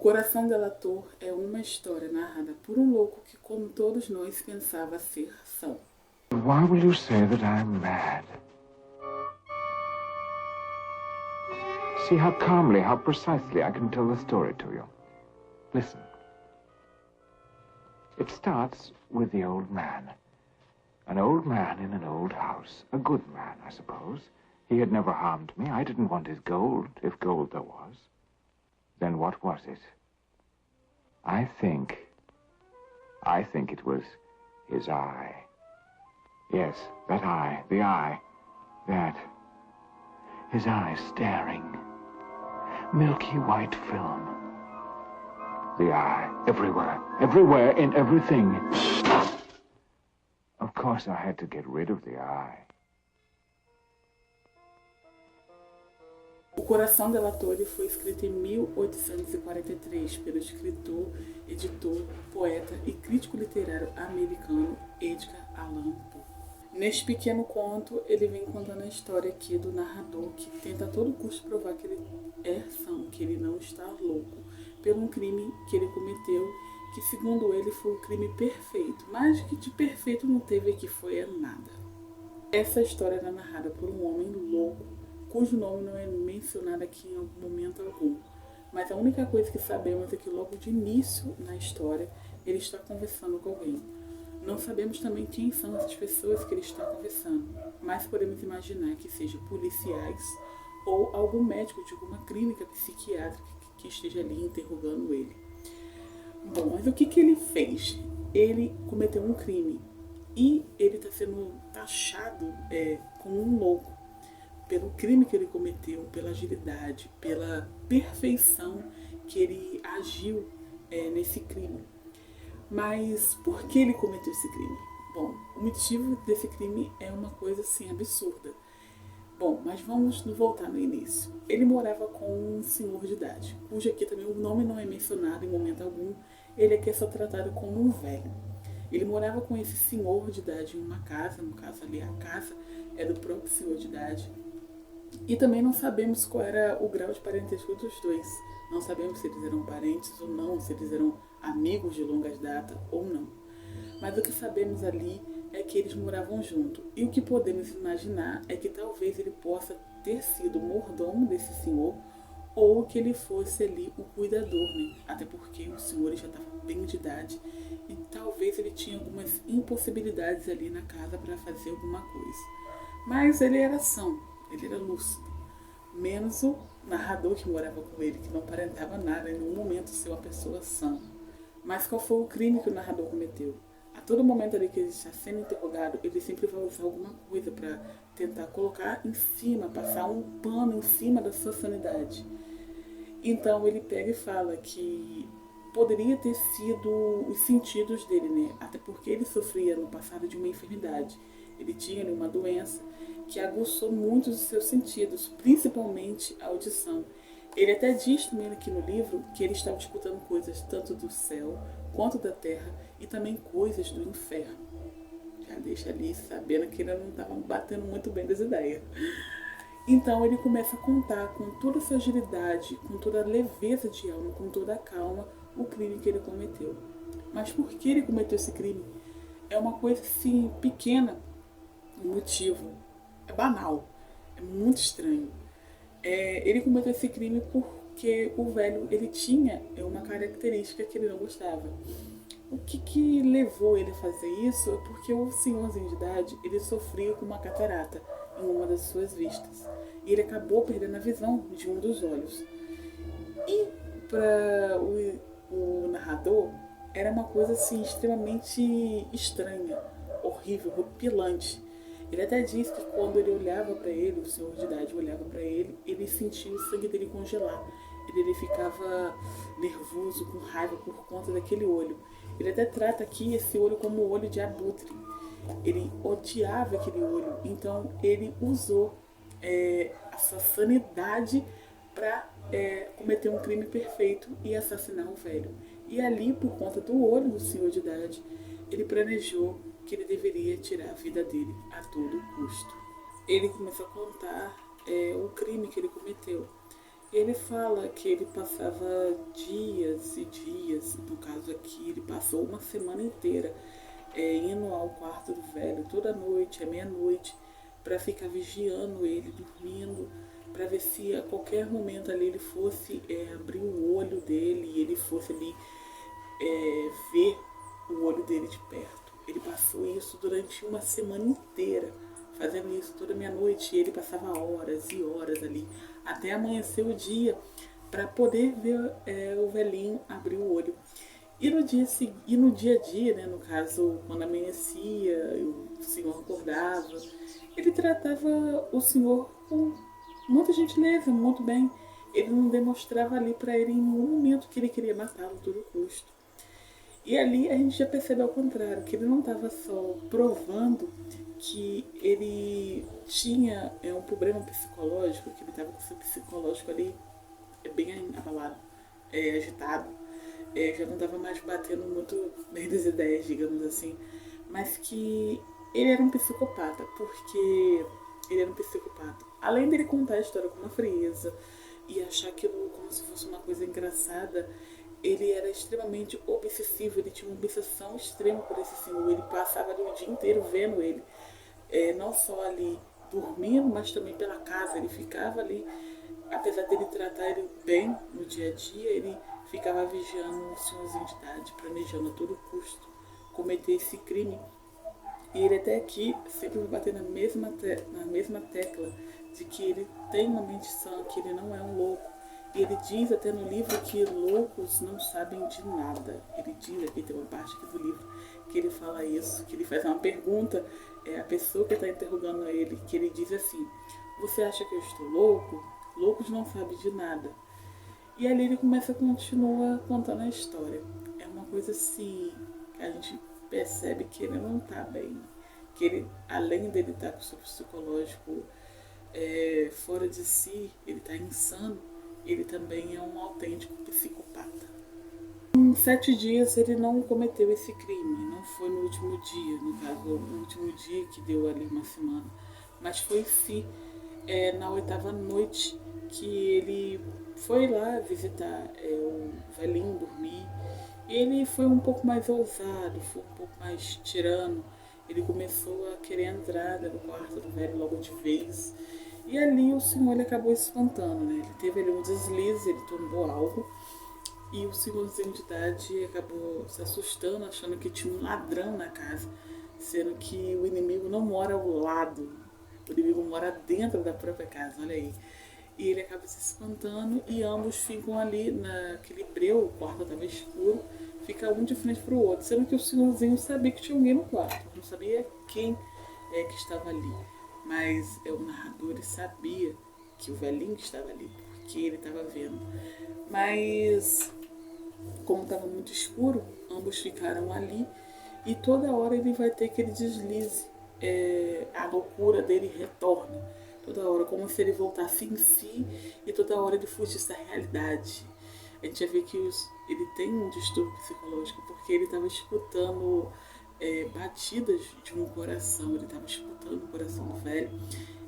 Coração Delator é uma história narrada por um louco que, como todos nós, pensava ser são. Why will you say that I'm mad? See how calmly, how precisely I can tell the story to you. Listen. It starts with the old man. An old man in an old house. A good man, I suppose. He had never harmed me. I didn't want his gold, if gold there was. Then what was it? I think it was his eye. Yes, that eye, the eye. That. His eye staring. Milky white film. The eye, everywhere, everywhere, in everything. Of course I had to get rid of the eye. O Coração Delator foi escrito em 1843 pelo escritor, editor, poeta e crítico literário americano Edgar Allan Poe. Neste pequeno conto, ele vem contando a história aqui do narrador que tenta a todo custo provar que ele é são, que ele não está louco, pelo um crime que ele cometeu, que segundo ele foi um crime perfeito, mas que de perfeito não teve aqui foi nada. Essa história era narrada por um homem louco, cujo nome não é mencionado aqui em algum momento algum. Mas a única coisa que sabemos é que logo de início na história ele está conversando com alguém. Não sabemos também quem são essas pessoas que ele está conversando, mas podemos imaginar que sejam policiais ou algum médico de alguma clínica psiquiátrica que esteja ali interrogando ele. Bom, mas o que ele fez? Ele cometeu um crime e ele está sendo taxado como um louco pelo crime que ele cometeu, pela agilidade, pela perfeição que ele agiu nesse crime. Mas por que ele cometeu esse crime? Bom, o motivo desse crime é uma coisa assim absurda. Bom, mas vamos voltar no início. Ele morava com um senhor de idade, cujo aqui também o nome não é mencionado em momento algum. Ele aqui é só tratado como um velho. Ele morava com esse senhor de idade em uma casa, no caso ali a casa é do próprio senhor de idade. E também não sabemos qual era o grau de parentesco dos dois. Não sabemos se eles eram parentes ou não, se eles eram amigos de longas datas ou não. Mas o que sabemos ali é que eles moravam juntos. E o que podemos imaginar é que talvez ele possa ter sido o mordomo desse senhor ou que ele fosse ali o cuidador, né? Até porque o senhor já estava bem de idade e talvez ele tinha algumas impossibilidades ali na casa para fazer alguma coisa. Mas ele era são, ele era lúcido. Menos o narrador que morava com ele, que não aparentava nada em nenhum momento ser uma pessoa sã. Mas qual foi o crime que o narrador cometeu? A todo momento ali que ele está sendo interrogado, ele sempre vai usar alguma coisa para tentar colocar em cima, passar um pano em cima da sua sanidade. Então ele pega e fala que poderia ter sido os sentidos dele, né? Até porque ele sofria no passado de uma enfermidade. Ele tinha uma doença que aguçou muitos dos seus sentidos, principalmente a audição. Ele até diz também aqui no livro que ele estava escutando coisas tanto do céu quanto da terra e também coisas do inferno. Já deixa ali sabendo que ele não estava batendo muito bem das ideias. Então ele começa a contar com toda a sua agilidade, com toda a leveza de alma, com toda a calma, o crime que ele cometeu. Mas por que ele cometeu esse crime? É uma coisa assim pequena, o motivo. É banal, é muito estranho. Ele cometeu esse crime porque o velho ele tinha uma característica que ele não gostava. O que levou ele a fazer isso é porque o senhorzinho de idade ele sofria com uma catarata em uma das suas vistas. E ele acabou perdendo a visão de um dos olhos. E para o narrador era uma coisa assim extremamente estranha, horrível, horripilante. Ele até disse que quando ele olhava para ele, o senhor de idade olhava para ele, ele sentia o sangue dele congelar. Ele ficava nervoso, com raiva por conta daquele olho. Ele até trata aqui esse olho como o olho de abutre. Ele odiava aquele olho, então ele usou a sua sanidade para cometer um crime perfeito e assassinar o velho. E ali, por conta do olho do senhor de idade, ele planejou que ele deveria tirar a vida dele a todo custo. Ele começou a contar o crime que ele cometeu. Ele fala que ele passava dias e dias, no caso aqui, ele passou uma semana inteira indo ao quarto do velho toda noite, à meia-noite, para ficar vigiando ele, dormindo, para ver se a qualquer momento ali ele fosse abrir o olho dele e ele fosse ali ver o olho dele de perto. Ele passou isso durante uma semana inteira, fazendo isso toda meia-noite, e ele passava horas e horas ali, até amanhecer o dia, para poder ver o velhinho abrir o olho. E no dia a dia, né, no caso, quando amanhecia, o senhor acordava, ele tratava o senhor com muita gentileza, muito bem. Ele não demonstrava ali para ele em nenhum momento que ele queria matá-lo a todo custo. E ali a gente já percebe ao contrário, que ele não estava só provando que ele tinha um problema psicológico, que ele estava com o seu psicológico ali bem abalado, agitado, já não estava mais batendo muito bem das ideias, digamos assim, mas que ele era um psicopata, porque ele era um psicopata. Além dele contar a história com uma frieza e achar aquilo como se fosse uma coisa engraçada, ele era extremamente obsessivo, ele tinha uma obsessão extrema por esse senhor, ele passava ali o dia inteiro vendo ele, não só ali dormindo, mas também pela casa, ele ficava ali, apesar dele tratar ele bem no dia a dia, ele ficava vigiando o senhorzinho de idade, planejando a todo custo cometer esse crime. E ele até aqui sempre vai bater na mesma tecla de que ele tem uma mente sã, que ele não é um louco. E ele diz até no livro que loucos não sabem de nada. Ele diz, aqui tem uma parte aqui do livro, que ele fala isso, que ele faz uma pergunta, a pessoa que está interrogando ele, que ele diz assim, você acha que eu estou louco? Loucos não sabem de nada. E ali ele continua contando a história. É uma coisa assim, que a gente percebe que ele não está bem. Que ele, além dele estar com o seu psicológico fora de si, ele está insano, ele também é um autêntico psicopata. Em 7 dias ele não cometeu esse crime, não foi no último dia, no caso, no último dia que deu ali uma semana, mas foi sim na 8ª noite que ele foi lá visitar o velhinho dormir. E ele foi um pouco mais ousado, foi um pouco mais tirano. Ele começou a querer entrar no quarto do velho logo de vez. E ali o senhor ele acabou espantando, né? Ele teve ali um deslize, ele tombou algo. E o senhorzinho de idade acabou se assustando, achando que tinha um ladrão na casa. Sendo que o inimigo não mora ao lado. O inimigo mora dentro da própria casa, olha aí. E ele acaba se espantando e ambos ficam ali naquele breu, o quarto estava escuro, fica um de frente para o outro, sendo que o senhorzinho sabia que tinha alguém no quarto, não sabia quem que estava ali, mas o narrador ele sabia que o velhinho estava ali, porque ele estava vendo. Mas como estava muito escuro, ambos ficaram ali e toda hora ele vai ter aquele deslize, a loucura dele retorna. Toda hora, como se ele voltasse em si e toda hora ele fugisse da realidade. A gente já vê que ele tem um distúrbio psicológico porque ele estava escutando batidas de um coração, ele estava escutando o coração do velho.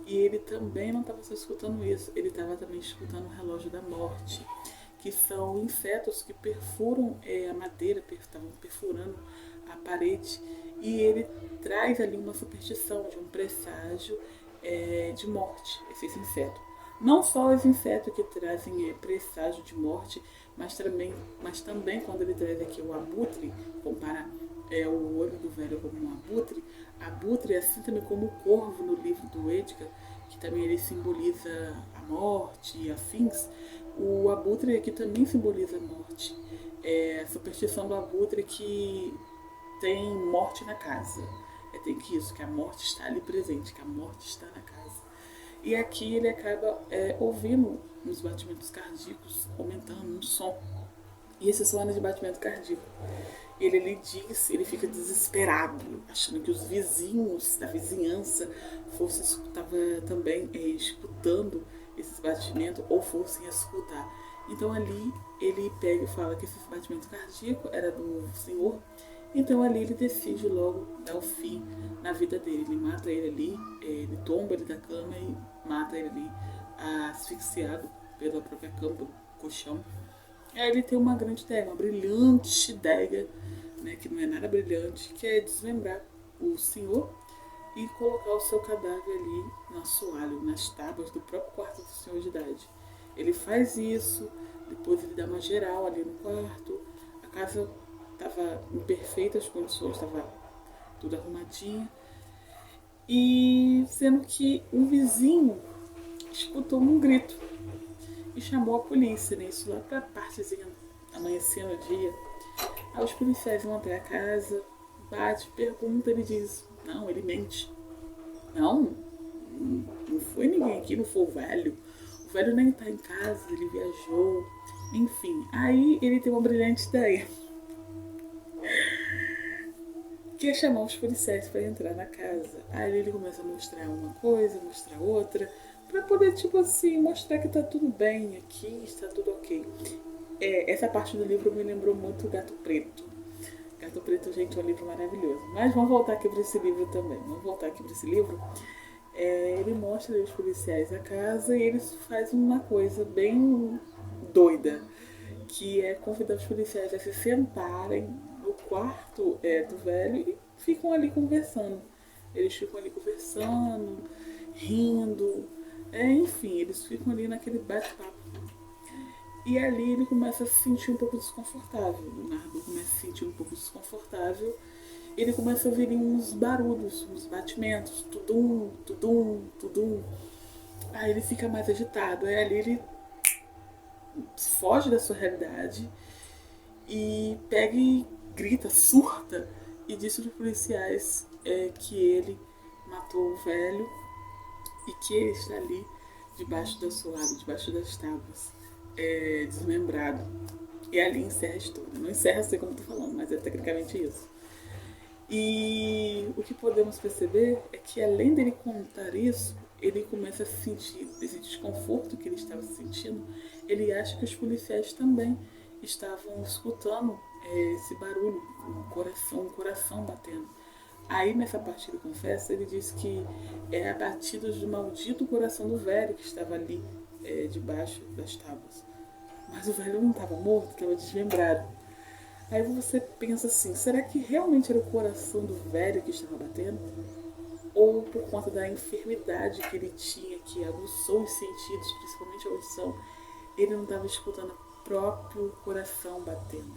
E ele também não estava só escutando isso, ele estava também escutando o relógio da morte, que são insetos que perfuram a madeira, estavam perfurando a parede. E ele traz ali uma superstição de um presságio de morte, esses insetos. Não só os insetos que trazem presságio de morte, mas também quando ele traz aqui o abutre, compara o olho do velho como um abutre assim também como o corvo no livro do Edgar, que também ele simboliza a morte e afins, o abutre aqui também simboliza a morte. A superstição do abutre que tem morte na casa. Tem que isso, que a morte está ali presente, que a morte está na casa. E aqui ele acaba ouvindo os batimentos cardíacos aumentando um som. E esse som é de batimento cardíaco. Ele diz, ele fica desesperado, achando que os vizinhos da vizinhança estavam também escutando esses batimentos ou fossem escutar. Então ali ele pega e fala que esse batimento cardíaco era do senhor. Então ali ele decide logo dar o fim na vida dele. Ele mata ele ali, ele tomba ele da cama e mata ele ali asfixiado pela própria cama, pelo colchão. Aí ele tem uma grande ideia, uma brilhante ideia, né, que não é nada brilhante, que é desmembrar o senhor e colocar o seu cadáver ali no assoalho, nas tábuas do próprio quarto do senhor de idade. Ele faz isso, depois ele dá uma geral ali no quarto, a casa estava em perfeitas condições, estava tudo arrumadinho, e sendo que um vizinho escutou um grito e chamou a polícia, né? Isso lá pra partezinha amanhecendo o dia. Aí os policiais vão até a casa, bate, pergunta, ele diz, não, ele mente. Não, não foi ninguém aqui, não foi o velho. O velho nem tá em casa, ele viajou. Enfim, aí ele tem uma brilhante ideia. Que é chamar os policiais para entrar na casa. Aí ele começa a mostrar uma coisa, mostrar outra, para poder, tipo assim, mostrar que tá tudo bem aqui, está tudo ok. Essa parte do livro me lembrou muito Gato Preto. Gato Preto, gente, é um livro maravilhoso. Mas vamos voltar aqui para esse livro também. Vamos voltar aqui para esse livro. Ele mostra os policiais a casa e eles fazem uma coisa bem doida, que é convidar os policiais a se sentarem no quarto do velho e ficam ali conversando. Eles ficam ali conversando, rindo, enfim, eles ficam ali naquele bate-papo. E ali ele começa a se sentir um pouco desconfortável. O narrador começa a se sentir um pouco desconfortável. Ele começa a ouvir uns barulhos, uns batimentos, tudum, tudum, tudum. Aí ele fica mais agitado. Aí ali ele foge da sua realidade e pega e grita, surta e diz para os policiais que ele matou o velho e que ele está ali debaixo do assoalho, debaixo das tábuas, desmembrado. E ali encerra a história. Não encerra assim como estou falando, mas é tecnicamente isso. E o que podemos perceber é que além dele contar isso, ele começa a sentir esse desconforto que ele estava sentindo. Ele acha que os policiais também estavam escutando esse barulho, um coração batendo. Aí nessa parte ele confessa, ele diz que é a batida do maldito coração do velho que estava ali debaixo das tábuas. Mas o velho não estava morto, estava desmembrado. Aí você pensa assim, será que realmente era o coração do velho que estava batendo? Ou por conta da enfermidade que ele tinha, que aguçou os sentidos, principalmente a audição, ele não estava escutando o próprio coração batendo?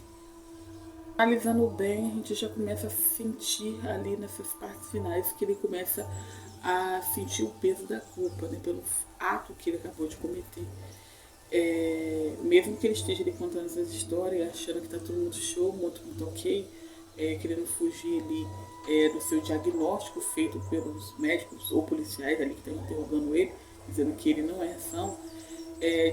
Analisando bem, a gente já começa a sentir ali nessas partes finais que ele começa a sentir o peso da culpa, né, pelo ato que ele acabou de cometer. Mesmo que ele esteja ali contando essas histórias, achando que está tudo muito show, muito ok, querendo fugir ali do seu diagnóstico feito pelos médicos ou policiais ali que estão interrogando ele, dizendo que ele não é ação,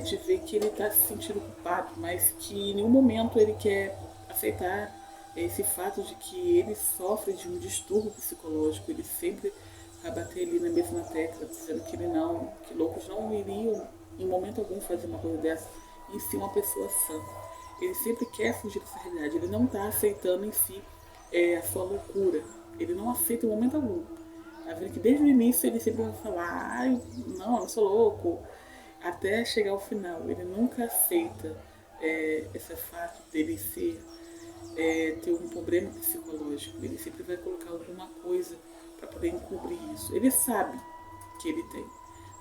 de ver que ele está se sentindo culpado, mas que em nenhum momento ele quer aceitar esse fato de que ele sofre de um distúrbio psicológico. Ele sempre vai bater ali na mesma tecla, dizendo que ele não, que loucos não iriam em momento algum fazer uma coisa dessa, em si uma pessoa sã. Ele sempre quer fugir dessa realidade, ele não está aceitando em si a sua loucura, ele não aceita em momento algum. Tá vendo que desde o início ele sempre vai falar, ai, não, eu não sou louco, até chegar ao final, ele nunca aceita esse fato dele ser, ter um problema psicológico, ele sempre vai colocar alguma coisa para poder encobrir isso. Ele sabe que ele tem,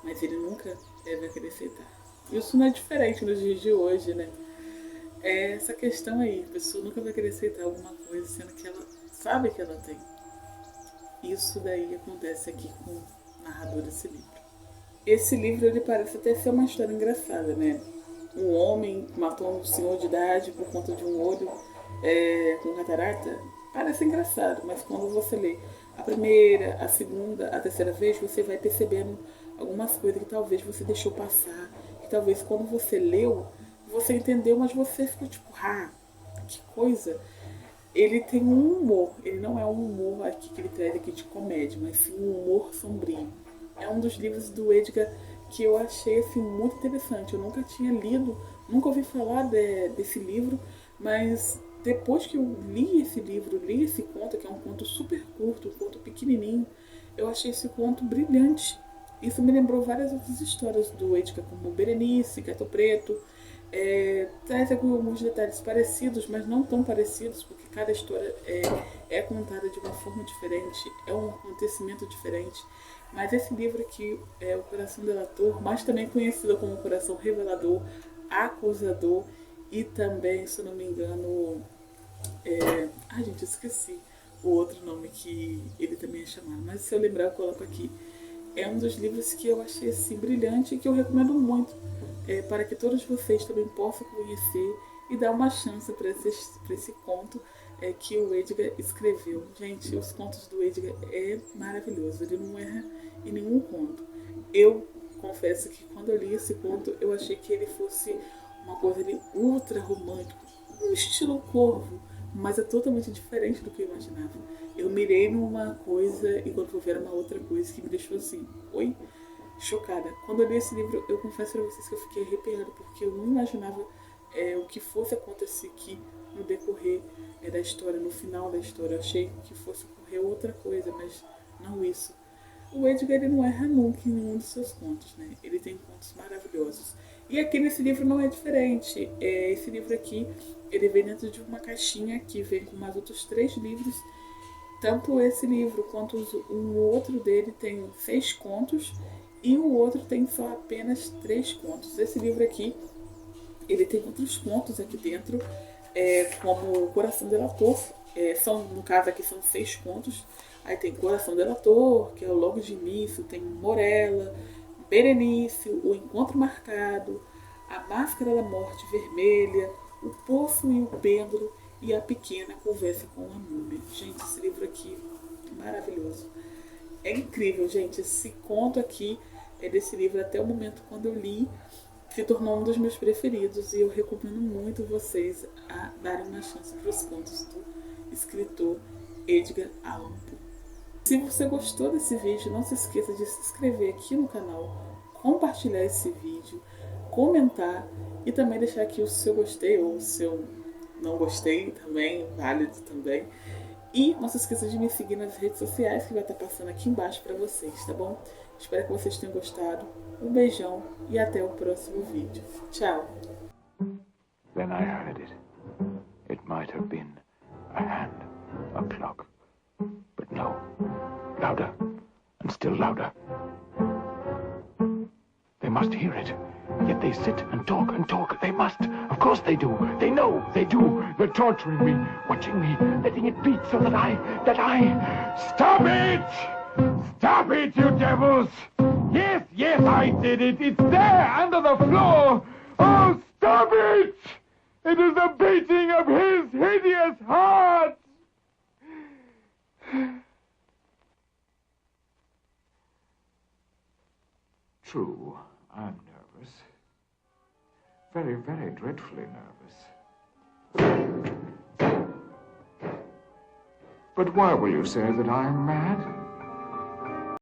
mas ele nunca vai querer aceitar. Isso não é diferente nos dias de hoje, né? É essa questão aí, a pessoa nunca vai querer aceitar alguma coisa, sendo que ela sabe que ela tem. Isso daí acontece aqui com o narrador desse livro. Esse livro, ele parece até ser uma história engraçada, né? Um homem matou um senhor de idade por conta de um olho com catarata. Parece engraçado, mas quando você lê a primeira, a segunda, a terceira vez, você vai percebendo algumas coisas que talvez você deixou passar, que talvez quando você leu, você entendeu, mas você ficou tipo, que coisa. Ele tem um humor, ele não é um humor aqui que ele traz aqui de comédia, mas sim um humor sombrio. É um dos livros do Edgar que eu achei assim, muito interessante. Eu nunca tinha lido, nunca ouvi falar desse livro, mas depois que eu li esse livro, li esse conto, que é um conto super curto, um conto pequenininho, eu achei esse conto brilhante. Isso me lembrou várias outras histórias do Edgar, como Berenice, Gato Preto. Traz alguns detalhes parecidos, mas não tão parecidos, porque cada história é contada de uma forma diferente, é um acontecimento diferente. Mas esse livro aqui é O Coração Delator, mas também conhecido como O Coração Revelador, Acusador e também, se eu não me engano, ai gente, esqueci o outro nome que ele também é chamado, mas se eu lembrar eu coloco aqui. É um dos livros que eu achei assim brilhante e que eu recomendo muito, para que todos vocês também possam conhecer e dar uma chance para esse conto que o Edgar escreveu. Gente, os contos do Edgar é maravilhoso, ele não erra em nenhum conto. Eu confesso que quando eu li esse conto, eu achei que ele fosse uma coisa ali ultra romântico, um estilo Corvo, mas é totalmente diferente do que eu imaginava. Eu mirei numa coisa e quando fui ver uma outra coisa que me deixou assim, oi? Chocada. Quando eu li esse livro, eu confesso pra vocês que eu fiquei arrepiada, porque eu não imaginava o que fosse acontecer aqui no decorrer da história, no final da história. Eu achei que fosse ocorrer outra coisa, mas não isso. O Edgar ele não erra nunca em nenhum dos seus contos, né? Ele tem contos maravilhosos. E aqui nesse livro não é diferente. Esse livro aqui, ele vem dentro de uma caixinha que vem com mais outros 3 livros. Tanto esse livro quanto o outro dele tem 6 contos e o outro tem só apenas 3 contos. Esse livro aqui, ele tem outros contos aqui dentro, como Coração Delator. No caso aqui são 6 contos. Aí tem Coração Delator, que é o logo de início, tem Morella, Berenice, O Encontro Marcado, A Máscara da Morte Vermelha, O Poço e o Pêndulo e A Pequena Conversa com a Múmia. Gente, esse livro aqui é maravilhoso. É incrível, gente. Esse conto aqui desse livro, até o momento quando eu li, se tornou um dos meus preferidos e eu recomendo muito vocês a darem uma chance para os contos do escritor Edgar Allan Poe. Se você gostou desse vídeo, não se esqueça de se inscrever aqui no canal, compartilhar esse vídeo, comentar e também deixar aqui o seu gostei ou o seu não gostei também, válido também. E não se esqueça de me seguir nas redes sociais que vai estar passando aqui embaixo para vocês, tá bom? Espero que vocês tenham gostado. Um beijão e até o próximo vídeo. Tchau! Then I heard it. It might have been a hand, a clock. But no. Louder. And still louder. They must hear it. Yet they sit and talk and talk. They must. Of course they do. They know. They do. They're torturing me, watching me, letting it beat so that I... Stop it! Stop it, you devils! Yes, yes, I did it. It's there, under the floor. Oh, stop it! It is the beating of his hideous heart! True, I'm nervous. Very, very dreadfully nervous. But why will you say that I'm mad?